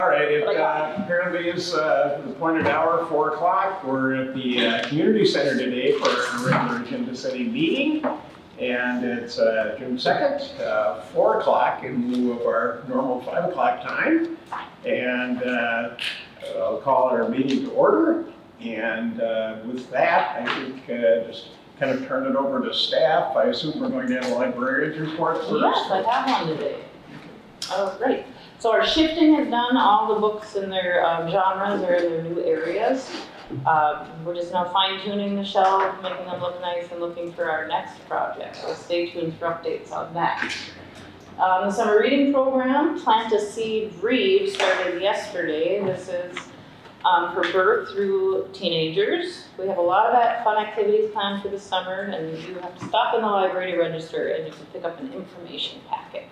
All right, it apparently is the appointed hour, 4 o'clock. We're at the community center today for a regular agenda setting meeting. And it's June 2nd, 4 o'clock in lieu of our normal 5 o'clock time. And I'll call our meeting to order. And with that, I think just kind of turn it over to staff. I assume we're going to have a librarian's report first. Yes, I have one today. Oh, great. So our shifting is done. All the books in their genres are in their new areas. We're just now fine tuning the shelves, making them look nice and looking for our next project. So stay tuned for updates on that. The summer reading program, Plant a Seed Read, started yesterday. This is for birth through teenagers. We have a lot of fun activities planned for the summer, and you have to stop in the library to register and you can pick up an information packet.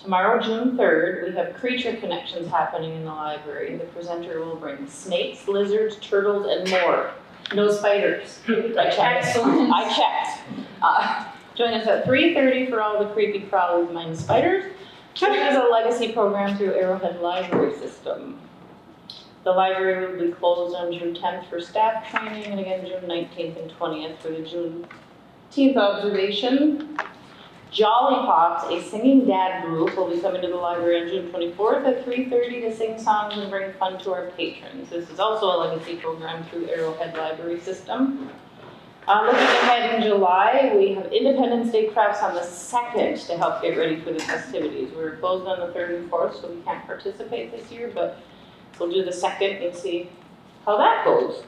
Tomorrow, June 3rd, we have creature connections happening in the library. The presenter will bring snakes, lizards, turtles, and more. No spiders. I checked. Excellent. I checked. Join us at 3:30 for all the creepy crawlies minus spiders. It is a legacy program through Arrowhead Library System. The library will be closed on June 10th for staff training, and again June 19th and 20th for the Juneteenth observation. Jolly Pops, a singing dad group, will be coming to the library on June 24th at 3:30 to sing songs and bring fun to our patrons. This is also a legacy program through Arrowhead Library System. Looking ahead in July, we have Independence Day crafts on the 2nd to help get ready for the festivities. We're closed on the 3rd and 4th, so we can't participate this year, but we'll do the 2nd and see how that goes.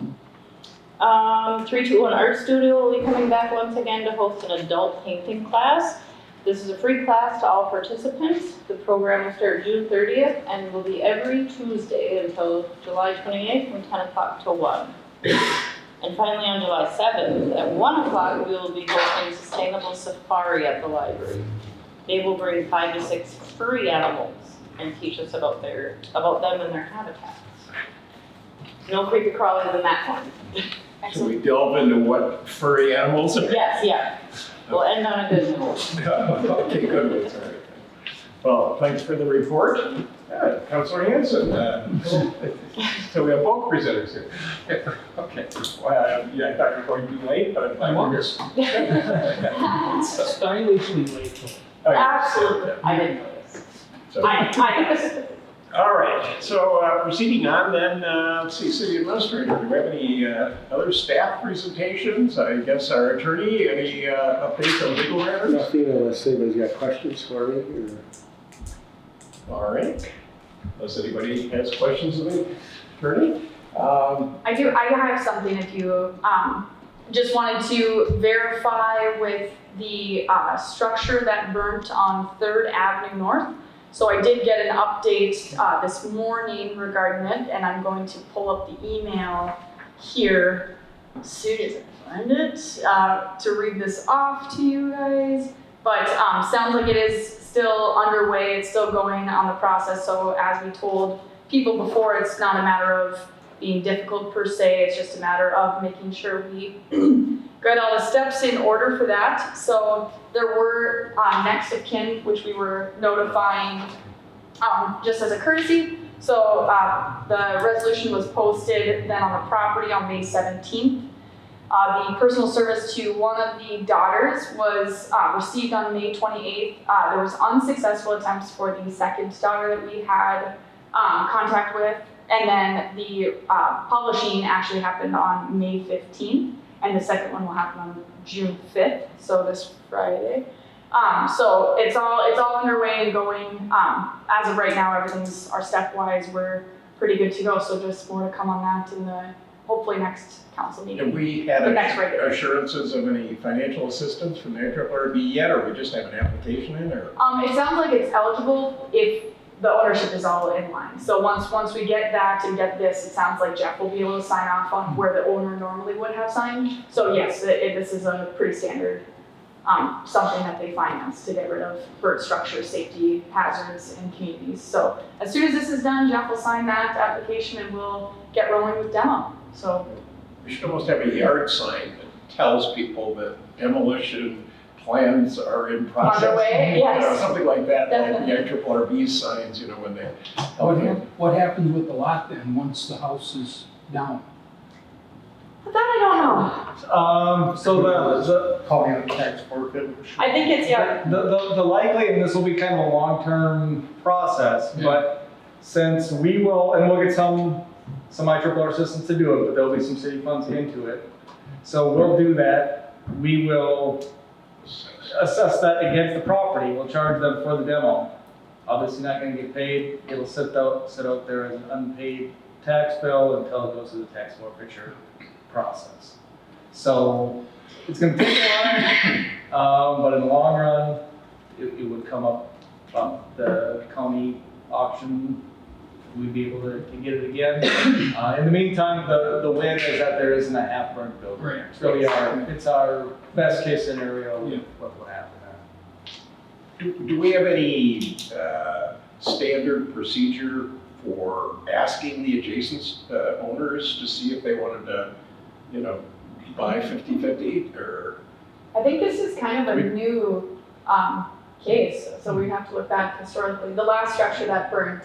321 Art Studio will be coming back once again to host an adult painting class. This is a free class to all participants. The program will start June 30th and will be every Tuesday until July 28th from 10 o'clock to 1. And finally on July 7th at 1 o'clock we will be hosting Sustainable Safari at the library. They will bring 5 to 6 furry animals and teach us about them and their habitats. No creepy crawlies in that one. So we delve into what furry animals are? Yes, yeah. We'll end on a good note. Okay, good. That's all right. Well, thanks for the report. Councilor Hanson. So we have both presenters here. Okay. Well, yeah, I thought you were going to be late, but I'm glad you're here. Stylishly late. Okay. Absolutely. I didn't notice. So, I noticed. all right. So proceeding on then, let's see, City Administrator, do we have any other staff presentations? I guess our attorney, any updates on legal matters? Nothing unless anybody's got questions for me. All right. Unless anybody has questions of the attorney? I do. I have something. If you just wanted to verify with the structure that burnt on 3rd Avenue North. So I did get an update this morning regarding it, and I'm going to pull up the email here as soon as I find it to read this off to you guys. But sounds like it is still underway. It's still going on the process. So as we told people before, it's not a matter of being difficult per se. It's just a matter of making sure we get all the steps in order for that. So there were next of kin, which we were notifying just as a courtesy. So the resolution was posted then on the property on May 17th. The personal service to one of the daughters was received on May 28th. There was unsuccessful attempts for the second daughter that we had contact with. And then the publishing actually happened on May 15th. And the second one will happen on June 5th, so this Friday. So it's all underway and going. As of right now, everything's our stepwise. We're pretty good to go. So just more to come on that in the hopefully next council meeting. Have we had The next regular. assurances of any financial assistance from the NRRB yet, or we just have an application in? Or It sounds like it's eligible if the ownership is all in line. So once we get that and get this, it sounds like Jeff will be able to sign off on where the owner normally would have signed. So yes, this is a pretty standard something that they finance to get rid of bird structures, safety hazards in communities. So as soon as this is done, Jeff will sign that application and we'll get rolling with demo. So we should almost have a yard sign that tells people that demolition plans are in process. Underway, yes. Something like that, like Definitely. the IRRB signs, you know, when they. What happens with the lot then, once the house is down? But that I don't know. So the, Call me on tax forfeit. I think it's, yeah, the likely, and this will be kind of a long-term process, but since we will, and we'll get some IRRB assistance to do it, but there'll be some city funds into it. So we'll do that. We will assess that against the property. We'll charge them for the demo. Obviously not gonna get paid. It'll sit out there as an unpaid tax bill until it goes through the tax forfeiture process. So it's gonna take a while, but in the long run, it would come up the county auction. We'd be able to get it again. In the meantime, the win is that there isn't a half-burnt building. Right. It's really it's our best case scenario of what would happen there. Do we have any standard procedure for asking the adjacent owners to see if they wanted to, you know, buy 50/50 or? I think this is kind of a new case, so we have to look back historically. The last structure that burnt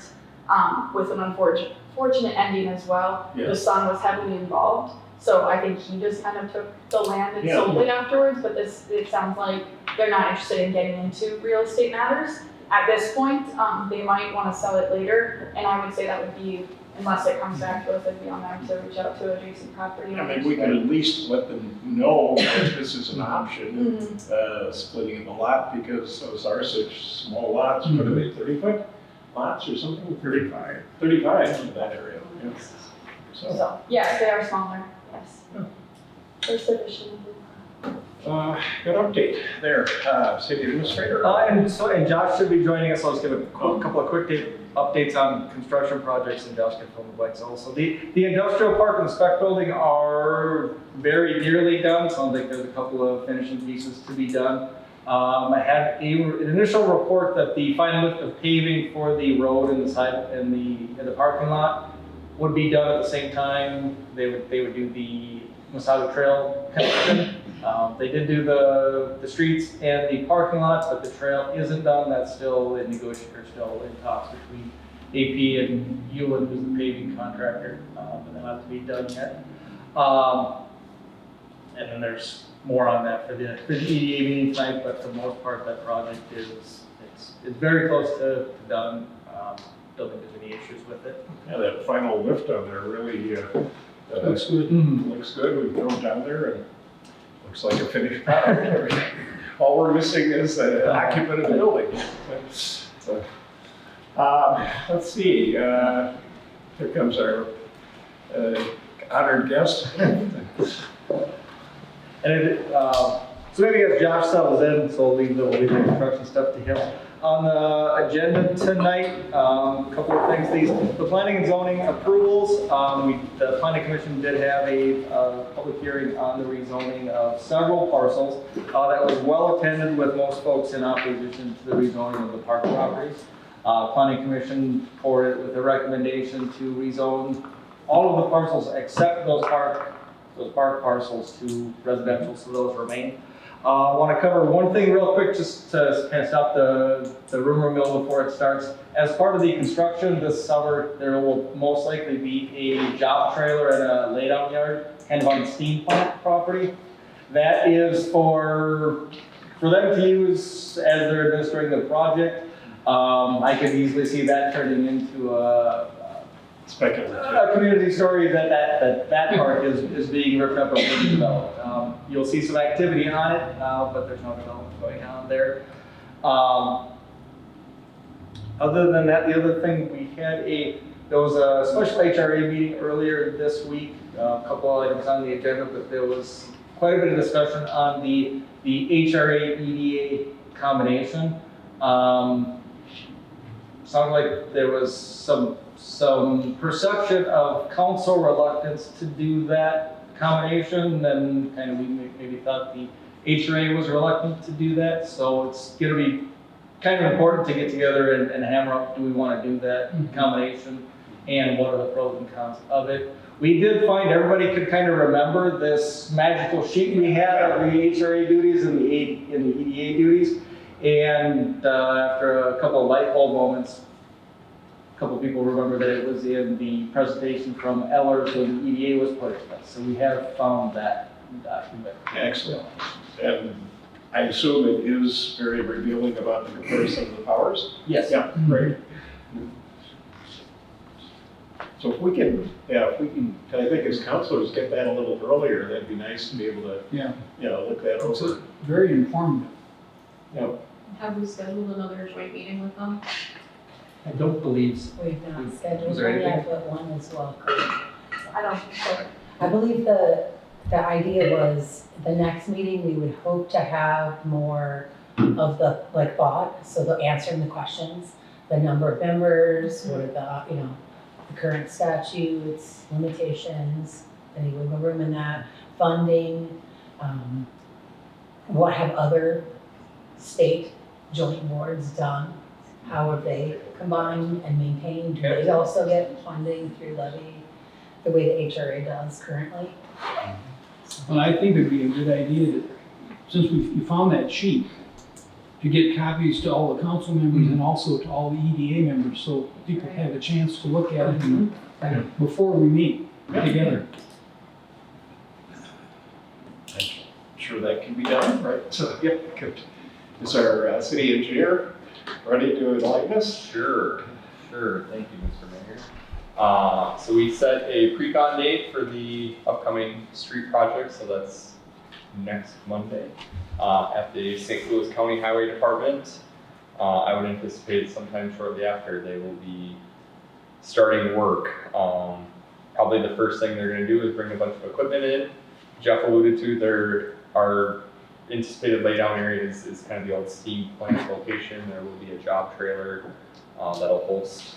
with an unfortunate ending as well, Yeah. the son was heavily involved. So I think he just kind of took the land and Yeah. sold it afterwards, but it sounds like they're not interested in getting into real estate matters. At this point, they might want to sell it later, and I would say that would be, unless it comes back to us, it'd be on them to reach out to adjacent property I owners. mean, we could at least let them know that this is an option, Mhm. splitting the lot, because those are such small lots, what are they, 30-foot lots or something? 35. 35 in that area, yeah. So, So, yes, they are smaller, yes. Yeah. They're sufficient. good update there, city administrator. And Josh should be joining us. I'll just give a couple of quick updates on construction projects, and Josh can fill in the blanks also. The industrial park and the spec building are very nearly done. Sounds like there's a couple of finishing pieces to be done. I had an initial report that the final lift of paving for the road and the side and the parking lot would be done at the same time. They would do the Masada Trail connection. They did do the streets and the parking lot, but the trail isn't done. That's still in negotiation, or still in talks between AP and Hewlett, who's the paving contractor, but they'll have to be done yet. And then there's more on that for the EDA meeting tonight, but for the most part, that project it's very close to done. Don't think there's any issues with it. Yeah, that final lift on there really, Looks good. looks good. We've drove down there and looks like a finished product. All we're missing is the occupant of the building. So, let's see, here comes our honored guest. And so maybe as Josh settles in, so we'll leave the construction stuff to him. On the agenda tonight, a couple of things. The planning and zoning approvals. The planning commission did have a public hearing on the rezoning of several parcels. That was well attended with most folks in opposition to the rezoning of the park properties. Planning commission forwarded it with a recommendation to rezone all of the parcels except those park parcels to residential, so those remain. I want to cover one thing real quick, just to kind of stop the rumor mill before it starts. As part of the construction this summer, there will most likely be a job trailer and a laydown yard, kind of on the steam plant property. That is for them to use as they're administering the project. I could easily see that turning into a community story that park is being ripped up and being developed. You'll see some activity on it, but there's no development going on there. Other than that, the other thing we had there was a special HRA meeting earlier this week. A couple of items on the agenda, but there was quite a bit of discussion on the HRA EDA combination. Sounded like there was some perception of council reluctance to do that combination, and kind of we maybe thought the HRA was reluctant to do that. So it's going to be kind of important to get together and hammer up, do we want to do that combination? and what are the pros and cons of it. We did find everybody could kind of remember this magical sheet we had of the HRA duties and the EDA duties. And after a couple of light bulb moments, a couple of people remember that it was in the presentation from Ellers when the EDA was put in place. So we have found that document. Excellent. And I assume it is very revealing about the comparison of the powers? Yes. Yeah, great. So if we can, I think as counselors, get that a little earlier, that'd be nice to be able to, Yeah, look that it's over. very informative. Have we scheduled another joint meeting with them? I don't believe so. We've not scheduled Was there one yet, anything? but one is welcome. I don't think so. I believe the idea was the next meeting, we would hope to have more of the thought, so the answering the questions, the number of members, what are the current statutes, limitations, any wiggle room in that, funding, what have other state joint boards done? How have they combined and maintained? Do they also get funding through levy the way the HRA does currently? Well, I think it'd be a good idea that, since you found that sheet, to get copies to all the council members and also to all the EDA members, so people have a chance to look at it and before we meet together. I'm sure that can be done, right? So, yep, good. Is our city engineer ready to enlighten us? Sure, thank you, Mr. Mayor. So we set a pre-con date for the upcoming street project, so that's next Monday, at the St. Louis County Highway Department. I would anticipate sometime shortly after they will be starting work. Probably the first thing they're gonna do is bring a bunch of equipment in. Jeff alluded to our anticipated laydown area is kind of the old steam plant location. There will be a job trailer that'll host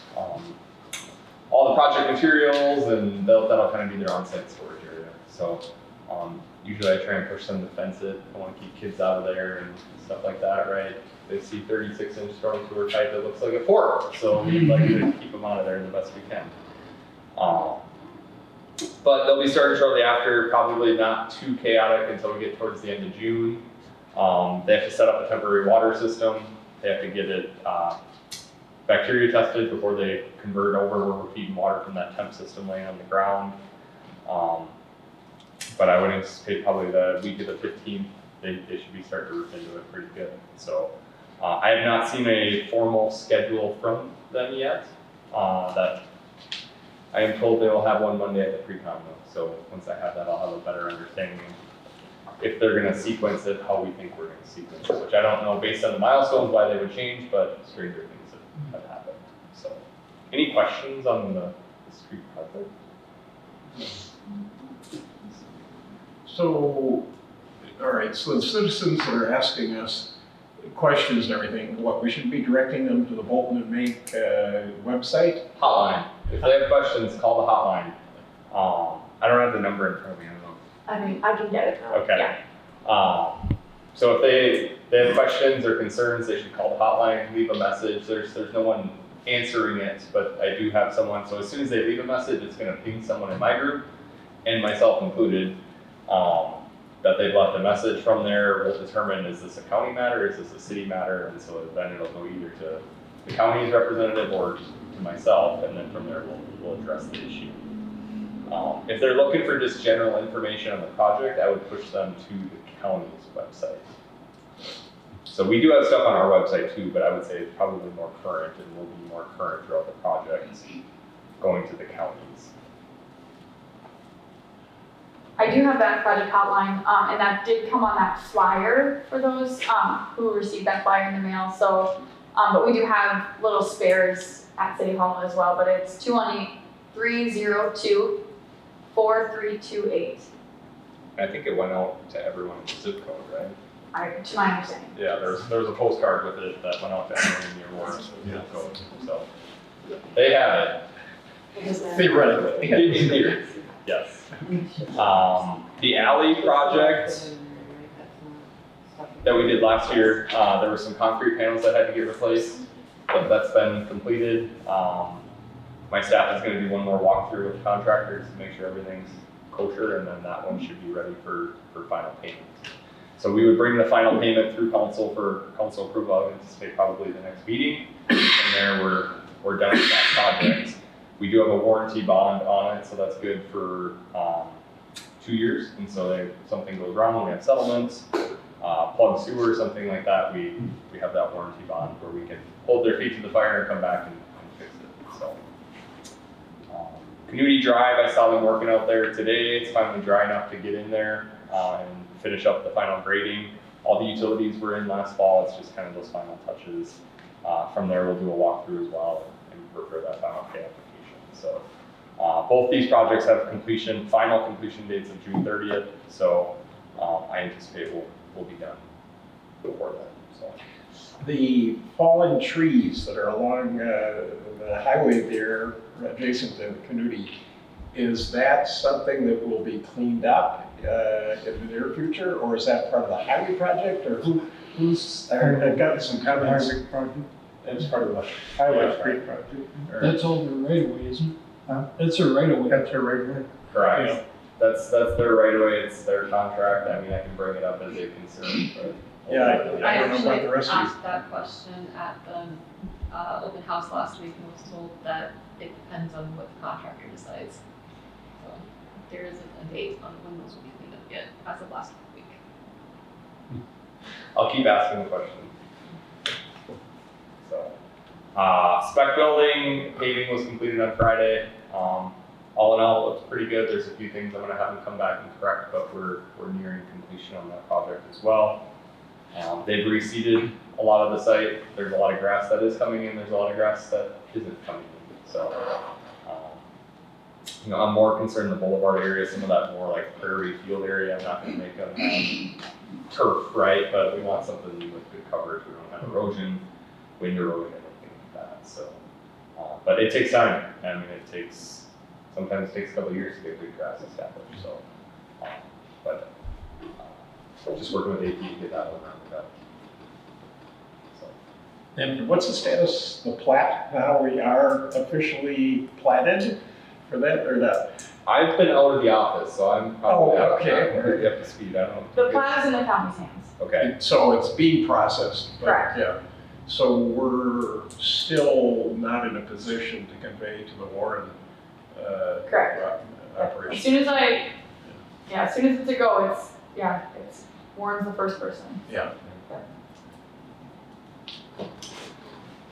all the project materials, and that'll kind of be their on-site storage area. So usually I try and push them to fence it. I want to keep kids out of there and stuff like that, right? They see 36-inch storm sewer pipe that looks like a fort, so we'd like to keep them out of there the best we can. But they'll be starting shortly after, probably not too chaotic until we get towards the end of June. They have to set up a temporary water system. They have to get it bacteria tested before they convert over where we're feeding water from that temp system laying on the ground. But I would anticipate probably the week of the 15th, they should be starting to roof into it pretty good. So I have not seen a formal schedule from them yet. That I am told they will have one Monday at the pre-con though. So once I have that, I'll have a better understanding if they're gonna sequence it, how we think we're gonna sequence it, which I don't know based on the milestones why they would change, but stranger things have happened. So, any questions on the street project? So, all right, so the citizens that are asking us questions and everything, we should be directing them to the Bolton and Make website? Hotline. If they have questions, call the hotline. I don't have the number in front of me, I don't know. I mean, I can get it. Okay. Yeah. So if they have questions or concerns, they should call the hotline, leave a message. There's no one answering it, but I do have someone. So as soon as they leave a message, it's going to ping someone in my group, and myself included, that they've left a message from there. We'll determine, is this a county matter, is this a city matter? And so then it'll go either to the county's representative or to myself, and then from there we'll address the issue. If they're looking for just general information on the project, I would push them to the county's website. So we do have stuff on our website too, but I would say it's probably more current and will be more current throughout the project going to the counties. I do have that project hotline, and that did come on that flyer for those who received that flyer in the mail. So, but we do have little spares at City Hall as well, but it's 218-302-4328. I think it went out to everyone in the zip code, right? To my understanding. Yeah, there was a postcard with it that went out to everyone in the Aurora zip code. So they have it. Theoretically. In theory, yes. The alley project that we did last year, there were some concrete panels that had to get replaced, but that's been completed. My staff is gonna do one more walkthrough with contractors to make sure everything's kosher, and then that one should be ready for final payment. So we would bring the final payment through council for council approval. I would anticipate probably the next meeting. From there, we're done with that project. We do have a warranty bond on it, so that's good for 2 years. And so if something goes wrong, we have settlements, plug sewer, something like that, we have that warranty bond where we can hold their feet to the fire and come back and fix it. So, Community Drive, I saw them working out there today. It's finally dry enough to get in there and finish up the final grading. All the utilities were in last fall. It's just kind of those final touches. From there, we'll do a walkthrough as well and prepare that final pay application. So both these projects have final completion dates of June 30th. So I anticipate we'll be done before then. So. The fallen trees that are along the highway there adjacent to Canute, is that something that will be cleaned up in the near future, or is that part of the highway project, or who's, I've got some comments. Highway project, That's part of the highway street project. That's all their right of way, isn't it? That's their right of way. That's a regular. Correct. Yeah. That's their right of way. It's their contract. I mean, I can bring it up as a concern, but. Yeah, I I don't know about actually the rest of asked that question at the open house last week and was told that it depends on what the contractor decides. So there isn't a date on when those will be cleaned up yet, as of last week. I'll keep asking the question. So, spec building paving was completed on Friday. All in all, it looks pretty good. There's a few things I'm gonna have them come back and correct, but we're nearing completion on that project as well. They've reseeded a lot of the site. There's a lot of grass that is coming in. There's a lot of grass that isn't coming in. So, I'm more concerned in the boulevard area, some of that more like prairie field area. I'm not gonna make them turf, right? But we want something with good coverage. We don't have erosion, wind erosion, anything like that. So, but it takes time. I mean, sometimes it takes a couple of years to get good grass established. So, but just working with AP to get that one rounded up. So. And what's the status, the plat, now we are officially platted for that, or that? I've been out of the office, so I'm probably Oh, okay. not really up to speed. I don't know. The plan is in the county's hands. Okay. So it's being processed. but, Correct. Yeah. So we're still not in a position to convey to the Warren Correct. operation. As soon as it's a go, it's Warren's the first person. Yeah.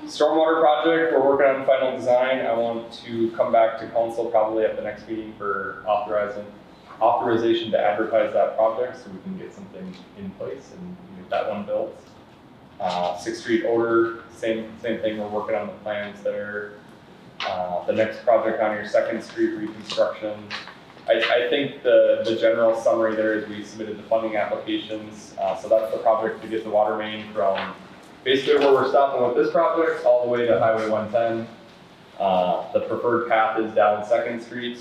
Stormwater project, we're working on final design. I want to come back to council probably at the next meeting for authorization to advertise that project so we can get something in place and get that one built. 6th Street Odor, same thing, we're working on the plans there. The next project on your 2nd Street reconstruction. I think the general summary there is we submitted the funding applications. So that's the project to get the water main from basically where we're stopping with this project all the way to Highway 110. The preferred path is down 2nd Street.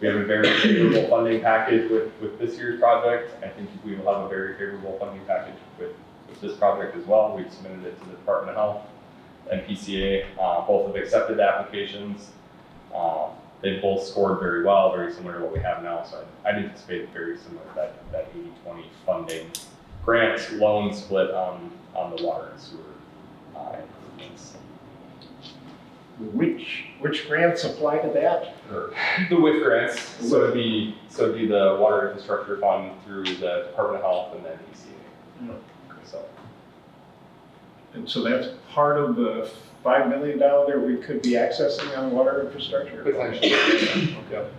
We have a very favorable funding package with this year's project. I think we will have a very favorable funding package with this project as well. We've submitted it to the Department of Health and PCA. Both have accepted the applications. They've both scored very well, very similar to what we have now. So I'd anticipate very similar to that 80-20 funding grant loan split on the water and sewer improvements. Which grants apply to that? The WIF grants, so it'd be the water infrastructure fund through the Department of Health and then PCA. So. And so that's part of the $5 million that we could be accessing on water infrastructure? Potentially. Okay.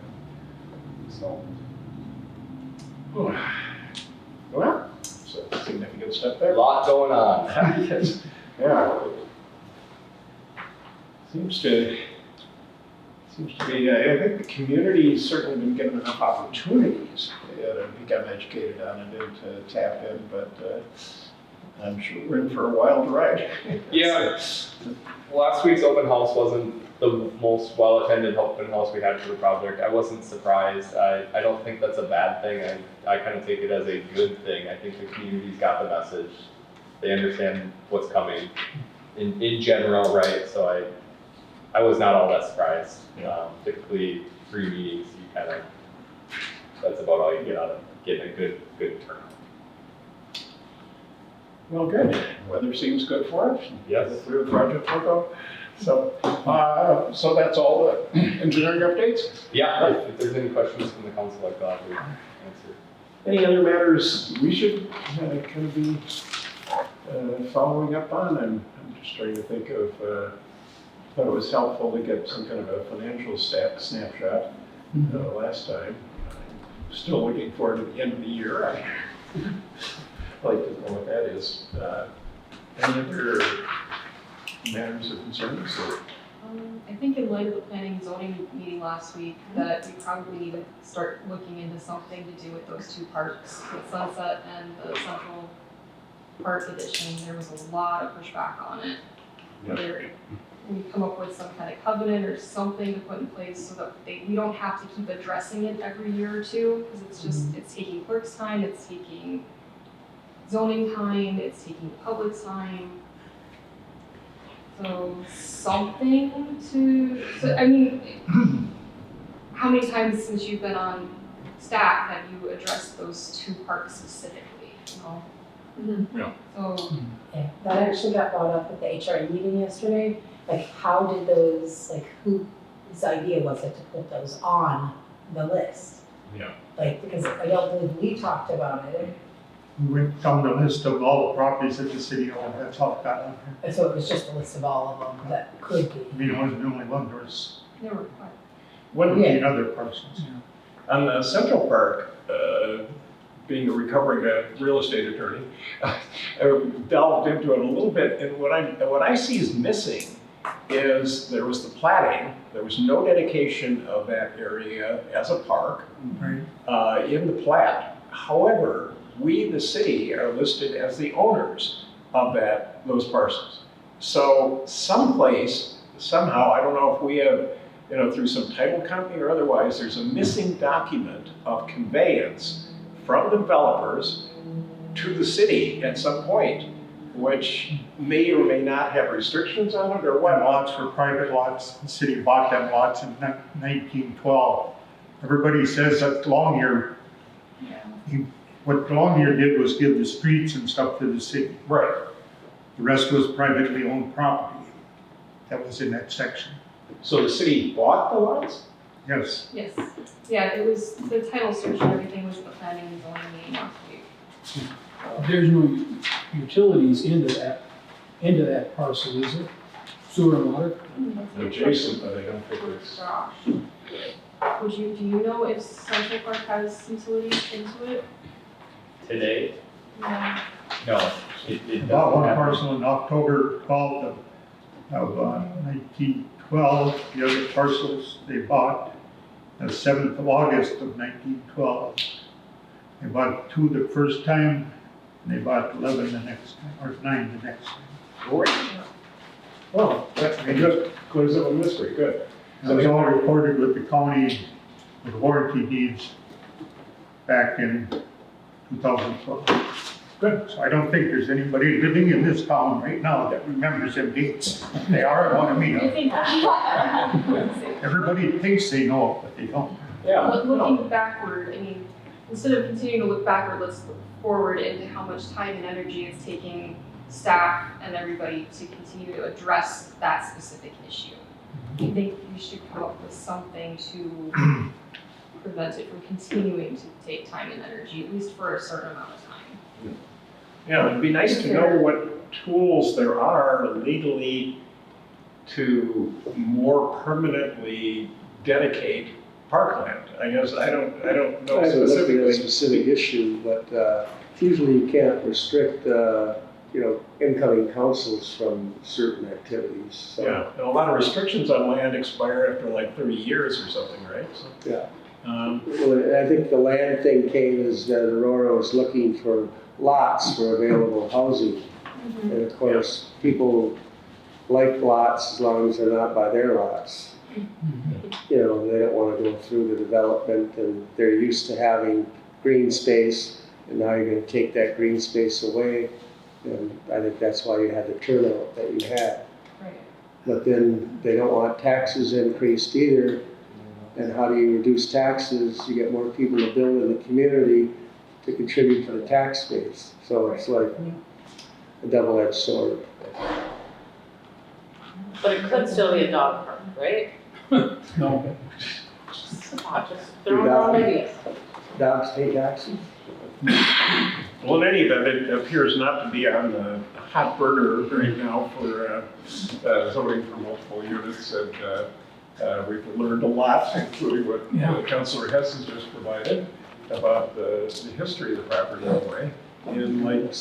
So. Well, it's a significant step A there. lot going on. Yes. Yeah. Seems to be, I think the community's certainly been given enough opportunities to become educated on it and to tap in, but I'm sure we're in for a wild ride. Yeah. Last week's open house wasn't the most well-attended open house we had for the project. I wasn't surprised. I don't think that's a bad thing. I kind of take it as a good thing. I think the community's got the message. They understand what's coming in general, right? So I was not all that surprised. Typically 3 meetings, you kind of, that's about all you get out of getting a good turnout. Well, good. Weather seems good for it. Yes. Through the project work out. So, so that's all the engineering updates? Yeah, if there's any questions from the council, I'd gladly answer. Any other matters we should kind of be following up on? I'm just trying to think of, thought it was helpful to get some kind of a financial snapshot last time. I'm still looking forward to the end of the year. I'd like to know what that is. Any other matters of concern? I think in light of the planning and zoning meeting last week, that we probably need to start looking into something to do with those 2 parks, with Sunset and the Central Park Edition. There was a lot of pushback on it. Whether we come up with some kind of covenant or something to put in place so that we don't have to keep addressing it every year or 2, because it's just, it's taking clerk's time, it's taking zoning time, it's taking public time. So something so I mean, how many times since you've been on staff have you addressed those 2 parks specifically, you know? Yeah. So, Yeah, that actually got brought up at the HRA meeting yesterday. Like, how did those, like, whose idea was it to put those on the list? Yeah. Like, because I don't believe we talked about it, We went down the list of all the properties that the city owned, that's all it got on here. and so it was just a list of all of them that could I be. mean, it wasn't the only one, there was there were quite. One 14 other parcels. on the Central Park, being a recovering real estate attorney, I delved into it a little bit, and what I see is missing is there was the plating, there was no dedication of that area as a park Right. in the plat. However, we, the city, are listed as the owners of those parcels. So someplace, somehow, I don't know if we have, through some title company or otherwise, there's a missing document of conveyance from developers to the city at some point, which may or may not have restrictions on it or what. Them lots were private lots, the city bought them lots in 1912. Everybody says that Longyear, what Longyear did was give the streets and stuff to the city. Right. The rest was privately owned property that was in that section. So the city bought the lots? Yes. Yes, yeah, it was, the title search and everything was at the planning and zoning meeting last week. There's no utilities into that parcel, is there? Sewer and water? Adjacent, but I don't think it's. Do you know if Central Park has utilities into it? Today, Yeah. no, it They doesn't bought one have- parcel in October 12th of 1912. The other parcels they bought the 7th of August of 1912. They bought 2 the first time, and they bought 11 the next time, or 9 the next time. Great. Well, that's good. Clears up a mystery, good. It was all recorded with the county with warranty deeds back in 2012. Good. So I don't think there's anybody living in this town right now that remembers them dates. They are, I want to meet them. Everybody thinks they know it, but they don't. Yeah. Looking backward, I mean, instead of continuing to look backward, let's look forward into how much time and energy it's taking staff and everybody to continue to address that specific issue. I think we should come up with something to prevent it from continuing to take time and energy, at least for a certain amount of time. Yeah, it'd be nice to know what tools there are legally to more permanently dedicate parkland. I guess I don't know I haven't looked at a specifically. specific issue, but usually you can't restrict, incoming councils from certain activities, so. Yeah, and a lot of restrictions on land expire after like 30 years or something, right? So, Yeah. Well, I think the land thing came as that Aurora was looking for lots for available housing. And of course, people like lots as long as they're not by their lots. They don't want to go through the development, and they're used to having green space, and now you're going to take that green space away. And I think that's why you had the turnout that you had. Right. But then they don't want taxes increased either. And how do you reduce taxes? You get more people to build in the community to contribute to the tax base. So it's like a double-edged sword. But it could still be a dog park, right? No, Just throwing around ideas. Dogs pay taxes? Well, in any event, it appears not to be on the hot burner right now for zoning for multiple units. And we've learned a lot, including what Councilor Hess has just provided about the history of the property anyway. And like,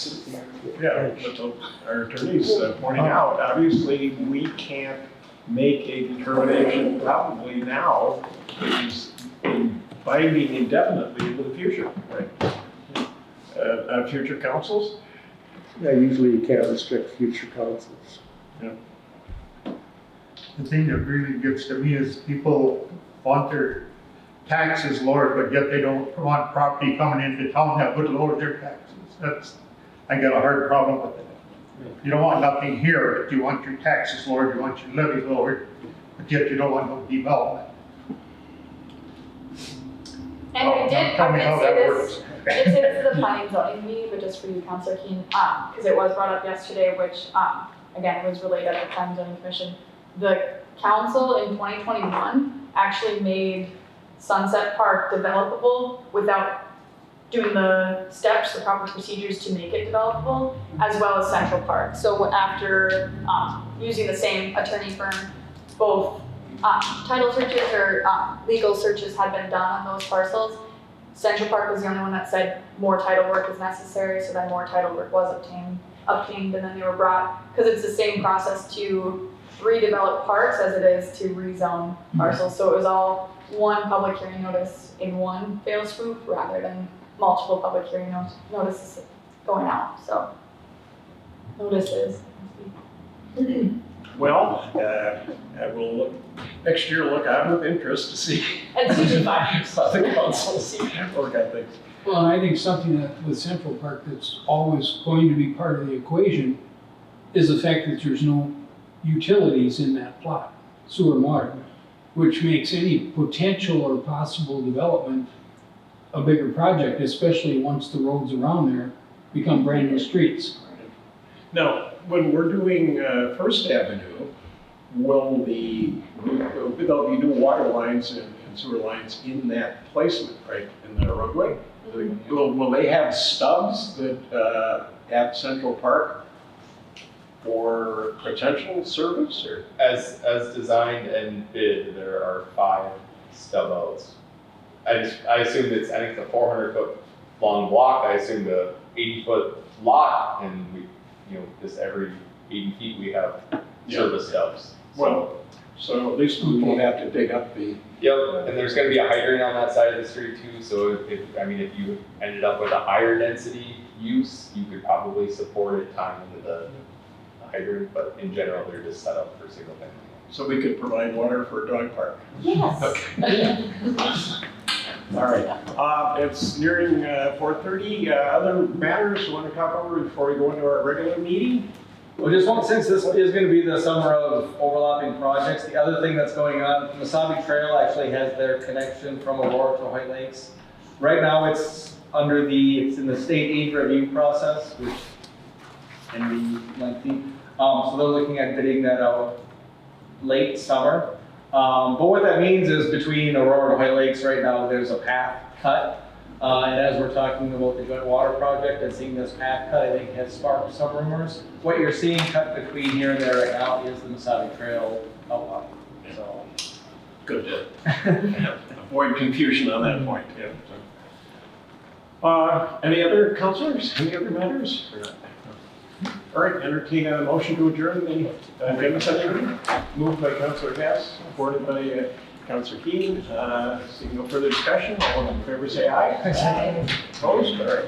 what our attorney's pointing out, obviously we can't make a determination probably now that is binding indefinitely into the future, right? On future councils? Yeah, usually you can't restrict future councils. The thing that really gets to me is people want their taxes lowered, but yet they don't want property coming into town that would lower their taxes. I got a hard problem with it. You don't want nothing here, but you want your taxes lowered, you want your levy lowered, but yet you don't want no development. And I did Tell me how say that this, works. I did say this to the planning and zoning meeting, but just for you, Councilor Keen, because it was brought up yesterday, which, again, was relayed at the planning and zoning commission. The council in 2021 actually made Sunset Park developable without doing the steps, the proper procedures to make it developable, as well as Central Park. So after using the same attorney firm, both title searches or legal searches had been done on those parcels. Central Park was the only one that said more title work is necessary, so then more title work was obtained, and then they were brought, because it's the same process to redevelop parks as it is to rezone parcels. So it was all one public hearing notice in one fail swoop rather than multiple public hearing notices going out, so notices. Well, I will next year look out with interest to see It's usually fine. how the councils work on things. well, and I think something that with Central Park that's always going to be part of the equation is the fact that there's no utilities in that plot, sewer and water, which makes any potential or possible development a bigger project, especially once the roads around there become brand new streets. Now, when we're doing First Avenue, there'll be new water lines and sewer lines in that placement, right, in the roadway? Will they have stubs that at Central Park for potential service, or? As designed and bid, there are 5 stub outs. I assume it's, I think the 400-foot long block, I assume the 80-foot lot, and we, just every 80 feet we have service stubs. Well, so at least we won't have to dig up the. Yep, and there's gonna be a hydrant on that side of the street too, so if you ended up with a higher density use, you could probably support it tying into the hydrant, but in general, they're just set up for single family. So we could provide water for a dog park. Yes. Okay. All right, it's nearing 4:30. Other matters you want to talk over before we go into our regular meeting? Well, just one, since this is going to be the summer of overlapping projects, the other thing that's going on, Masabi Trail actually has their connection from Aurora to White Lakes. Right now, it's in the state aid review process, which can be lengthy. So they're looking at bidding that out late summer. But what that means is between Aurora and White Lakes right now, there's a path cut. And as we're talking about the joint water project and seeing this path cut, I think has sparked some rumors. What you're seeing cut between here and there right now is the Masabi Trail outline. So Good to avoid confusion on that point. Yeah. Any other councilors? Any other matters? All right, entertain a motion to adjourn the agenda session. Moved by Councilor Hess, supported by Councilor Keen. Seeing no further discussion, all in favor say aye. Aye. Opposed? All right.